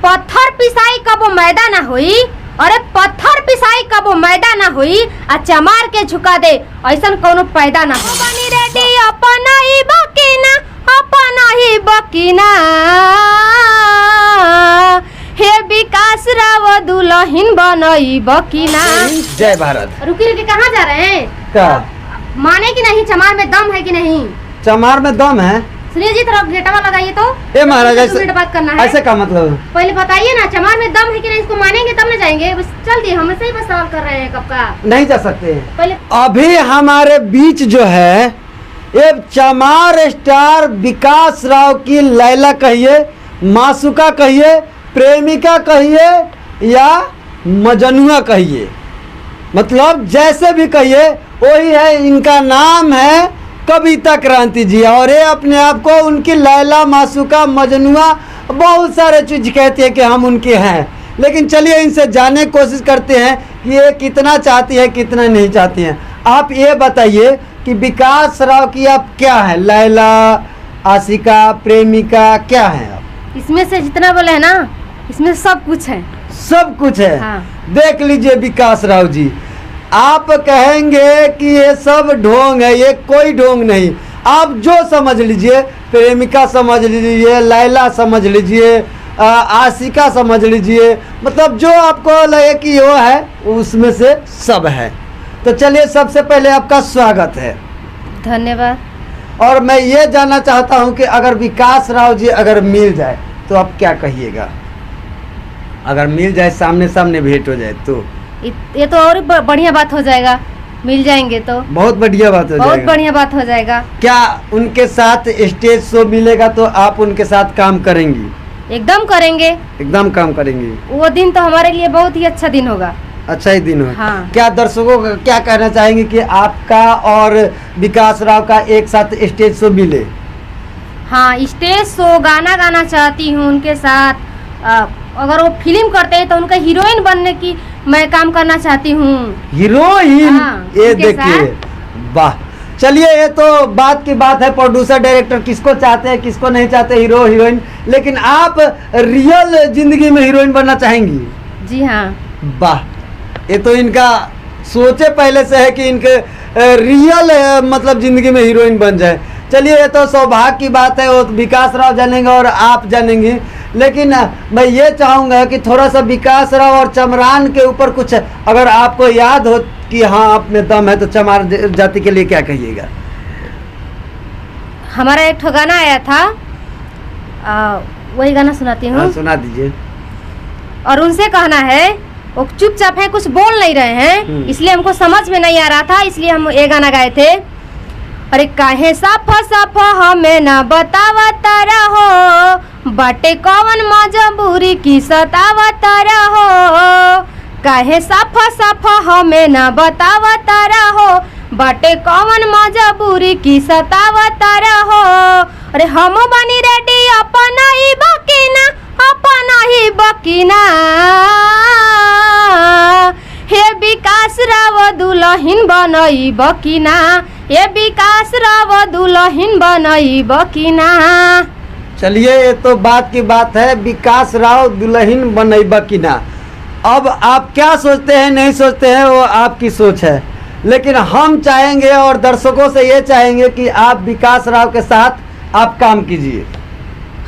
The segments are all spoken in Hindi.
पत्थर पिसाई कबो मैदा ना हुई, अरे पत्थर पिसाई कबो मैदा ना हुई आ चमार के झुका दे ऐसन कोनो पैदा ना हो। बनी रेडी अपना ही बकीना, अपना ही बकीना, हे विकास राव दुल्हन बनई बकीना। जय भारत। रुकी रुकी कहाँ जा रहे हैं? क्या माने कि नहीं चमार में दम है कि नहीं? चमार में दम है? सुनिए जी थोड़ा गेटवा लगाइए तो। ए महाराज बात करना है। ऐसे का मतलब? पहले बताइए ना चमार में दम है कि नहीं, इसको मानेंगे तब ना जाएंगे। बस चल दिए, हम ऐसे ही बस सवाल कर रहे हैं कब का। नहीं जा सकते पहले अभी हमारे बीच जो है ये चमार स्टार विकास राव की लैला कहिए, मासूका कहिए, प्रेमिका कहिए या मजनुआ कहिए, मतलब जैसे भी कहिए वही है। इनका नाम है कविता क्रांति जी और ये अपने आप को उनकी लैला, मासूका, मजनुआ बहुत सारे चीज कहती है कि हम उनके हैं। लेकिन चलिए इनसे जानने की कोशिश करते हैं कि ये कितना चाहती है कितना नहीं चाहती हैं। आप ये बताइए कि विकास राव की आप क्या है, लैला, आशिका, प्रेमिका क्या है आप? इसमें से जितना बोले है ना, इसमें सब कुछ है। सब कुछ है। हाँ। देख लीजिए विकास राव जी, आप कहेंगे कि ये सब ढोंग है, ये कोई ढोंग नहीं। आप जो समझ लीजिए, प्रेमिका समझ लीजिए, लैला समझ लीजिए, आशिका समझ लीजिए, मतलब जो आपको लगे कि वो है उसमें से सब है। तो चलिए सबसे पहले आपका स्वागत है। धन्यवाद। और मैं ये जानना चाहता हूँ कि अगर विकास राव जी अगर मिल जाए तो आप क्या कहिएगा? अगर मिल जाए, सामने सामने भेंट हो जाए तो ये तो और बढ़िया बात हो जाएगा। मिल जाएंगे तो बहुत बढ़िया बात हो जाएगा। बहुत बढ़िया बात हो जाएगा। क्या उनके साथ स्टेज शो मिलेगा तो आप उनके साथ काम करेंगी? एकदम करेंगे। एकदम काम करेंगी। वो दिन तो हमारे लिए बहुत ही अच्छा दिन होगा। अच्छा ही दिन हो। हाँ। क्या दर्शकों को क्या कहना चाहेंगे कि आपका और विकास राव का एक साथ स्टेज शो मिले? हाँ, स्टेज शो गाना गाना चाहती हूँ उनके साथ। अगर वो फिल्म करते हैं तो उनका हीरोइन बनने की मैं काम करना चाहती हूँ। हीरोइन? हाँ, ये उनके देखिए, वाह। चलिए ये तो बात की बात है, प्रोड्यूसर डायरेक्टर किसको चाहते हैं किसको नहीं चाहते, हीरो हीरोइन। लेकिन आप रियल जिंदगी में हीरोइन बनना चाहेंगी? जी हाँ। वाह, ये तो इनका सोचे पहले से है कि इनके रियल मतलब जिंदगी में हीरोइन बन जाए। चलिए ये तो सौभाग्य की बात है, वो विकास राव जानेंगे और आप जानेंगी। लेकिन मैं ये चाहूँगा कि थोड़ा सा विकास राव और चमरान के ऊपर कुछ अगर आपको याद हो कि हाँ आप में दम है तो चमार जाति के लिए क्या कहिएगा? हमारा एक ठो गाना आया था, वही गाना सुनाती हूँ। सुना दीजिए। और उनसे कहना है, वो चुपचाप है, कुछ बोल नहीं रहे हैं, इसलिए हमको समझ में नहीं आ रहा था, इसलिए हम ये गाना गाए थे। अरे काहे साफा साफा हमें ना बतावता रहो, बाटे कौन मजबूरी की सतावता रहो। काहे साफा साफा हमें ना बतावता रहो, बाटे कौन मजबूरी की सतावता रहो। अरे हम बनी रेडी अपना ही बकीना, अपना ही बकीना, हे विकास राव दुल्हन बनई बकीना, हे विकास राव दुल्हन बनई बकीना। चलिए ये तो बात की बात है, विकास राव दुल्हन बनई बकीना। अब आप क्या सोचते हैं नहीं सोचते हैं वो आपकी सोच है, लेकिन हम चाहेंगे और दर्शकों से ये चाहेंगे कि आप विकास राव के साथ आप काम कीजिए।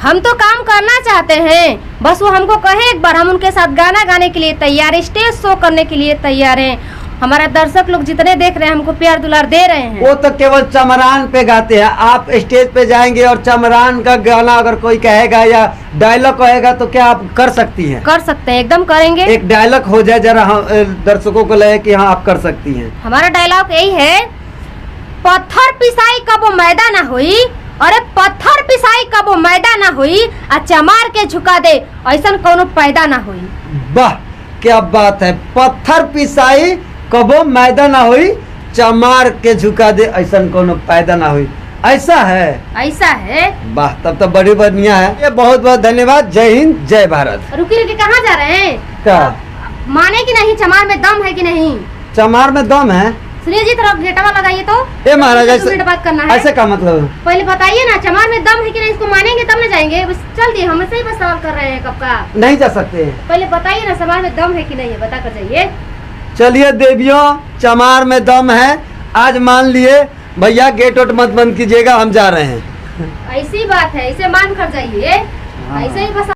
हम तो काम करना चाहते हैं, बस वो हमको कहे एक बार, हम उनके साथ गाना गाने के लिए तैयार है, स्टेज शो करने के लिए तैयार हैं। हमारा दर्शक लोग जितने देख रहे हैं हमको प्यार दुलार दे रहे हैं। वो तो केवल चमरान पे गाते हैं, आप स्टेज पे जाएंगे और चमरान का गाना अगर कोई कहेगा या डायलॉग कहेगा तो क्या आप कर सकती हैं? कर सकते हैं, एकदम करेंगे। एक डायलॉग हो जाए जरा, हम दर्शकों को लगे कि हाँ आप कर सकती हैं। हमारा डायलॉग यही है, पत्थर पिसाई कबो मैदा ना हुई, अरे पत्थर पिसाई कबो मैदा ना हुई आ चमार के झुका दे ऐसा कोनो पैदा ना हुई। वाह क्या बात है, पत्थर पिसाई कबो मैदा ना हुई, चमार के झुका दे ऐसा कोनो पैदा ना हुई। ऐसा है? ऐसा है। वाह, तब तो बड़ी बढ़िया है। ये बहुत बहुत धन्यवाद। जय हिंद, जय भारत। रुकी रुकी कहाँ जा रहे हैं? क्या माने कि नहीं चमार में दम है कि नहीं? चमार में दम है? सुनिए जी, थोड़ा गेटवा लगाइए तो। ए महाराज, दो ऐसे मिनट बात करना है। ऐसे का मतलब है? पहले बताइए ना, चमार में दम है कि नहीं, इसको मानेंगे तब ना जाएंगे। बस चल दिए, हम ऐसे ही बस सवाल कर रहे हैं कब का। नहीं जा सकते हैं। पहले बताइए ना, चमार में दम है कि नहीं है, बता कर जाइए। चलिए देवियों, चमार में दम है, आज मान लिए। भैया गेट वेट मत बंद कीजिएगा, हम जा रहे हैं। ऐसी बात है, इसे मान कर जाइए। ऐसे ही बस